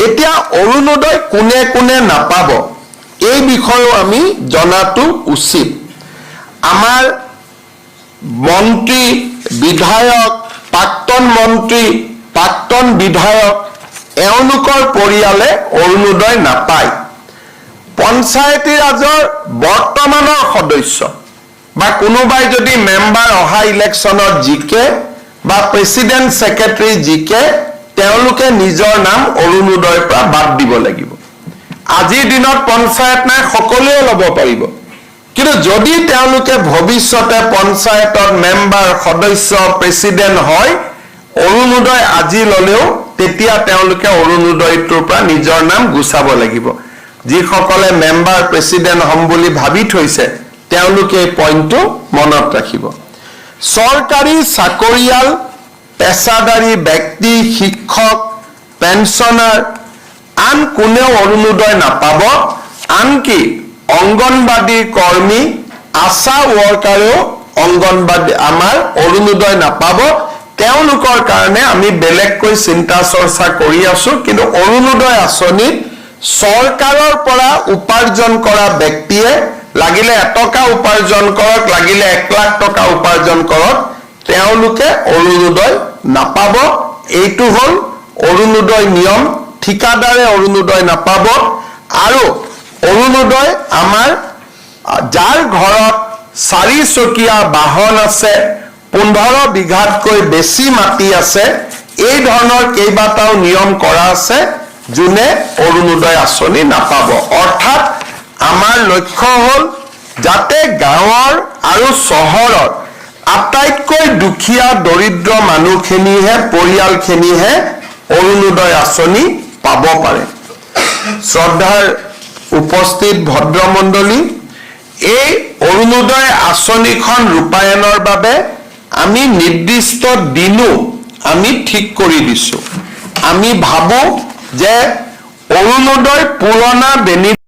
এতিয়া অৰুণোদয় কোনে কোনে নাপাব এই বিষয়েও আমি জনাটো উচিত। আমাৰ মন্ত্ৰী, বিধায়ক, প্ৰাক্তন মন্ত্ৰী, প্ৰাক্তন বিধায়ক এওঁলোকৰ পৰিয়ালে অৰুণোদয় নাপায়। পঞ্চায়তী ৰাজৰ বৰ্তমানৰ সদস্য বা কোনোবাই যদি মেম্বাৰ অহা ইলেকশ্যনত জিকে বা প্ৰেচিডেণ্ট ছেক্ৰেটাৰী জিকে তেওঁলোকে নিজৰ নাম অৰুণোদয়ৰ পৰা বাদ দিব লাগিব। আজিৰ দিনত পঞ্চায়ত নাই, সকলোৱে ল'ব পাৰিব, কিন্তু যদি তেওঁলোকে ভৱিষ্যতে পঞ্চায়তত মেম্বাৰ, সদস্য, প্ৰেচিডেণ্ট হয়, অৰুণোদয় আজি ল'লেও তেতিয়া তেওঁলোকে অৰুণোদয়টোৰ পৰা নিজৰ নাম গুচাব লাগিব। যিসকলে মেম্বাৰ, প্ৰেচিডেণ্ট হ'ম বুলি ভাবি থৈছে তেওঁলোকে এই পইণ্টটো মনত ৰাখিব। চৰকাৰী চাকৰিয়াল, পেছাদাৰী ব্যক্তি, শিক্ষক, পেঞ্চনাৰ আন কোনেও অৰুণোদয় নাপাব। আনকি অংগনবাদী কৰ্মী, আশা ৱৰ্কাৰেও অংগনবাদী আমাৰ অৰুণোদয় নাপাব। তেওঁলোকৰ কাৰণে আমি বেলেগকৈ চিন্তা চৰ্চা কৰি আছো, কিন্তু অৰুণোদয় আঁচনিত চৰকাৰৰ পৰা উপাৰ্জন কৰা ব্যক্তিয়ে লাগিলে এটকা উপাৰ্জন কৰক, লাগিলে 1 লাখ টকা উপাৰ্জন কৰক, তেওঁলোকে অৰুণোদয় নাপাব। এইটো হ'ল অৰুণোদয় নিয়ম। ঠিকাদাৰে অৰুণোদয় নাপাব। আৰু অৰুণোদয় আমাৰ যাৰ ঘৰত 4 চকীয়া বাহন আছে, 15 বিঘাতকৈ বেছি মাটি আছে, এই ধৰণৰ কেইবাটাও নিয়ম কৰা আছে, যোনে অৰুণোদয় আঁচনি নাপাব। অৰ্থাৎ আমাৰ লক্ষ্য হ'ল যাতে গাঁৱৰ আৰু চহৰৰ আটাইতকৈ দুখীয়া দৰিদ্ৰ মানুহখিনিহে, পৰিয়ালখিনিহে অৰুণোদয় আঁচনি পাব পাৰে। শ্ৰদ্ধাৰ উপস্থিত ভদ্ৰমণ্ডলী, এই অৰুণোদয় আঁচনিখন ৰূপায়ণৰ বাবে আমি নিৰ্দিষ্ট দিনো আমি ঠিক কৰি দিছো। আমি ভাবো যে অৰুণোদয় পুৰণা বেনিফিট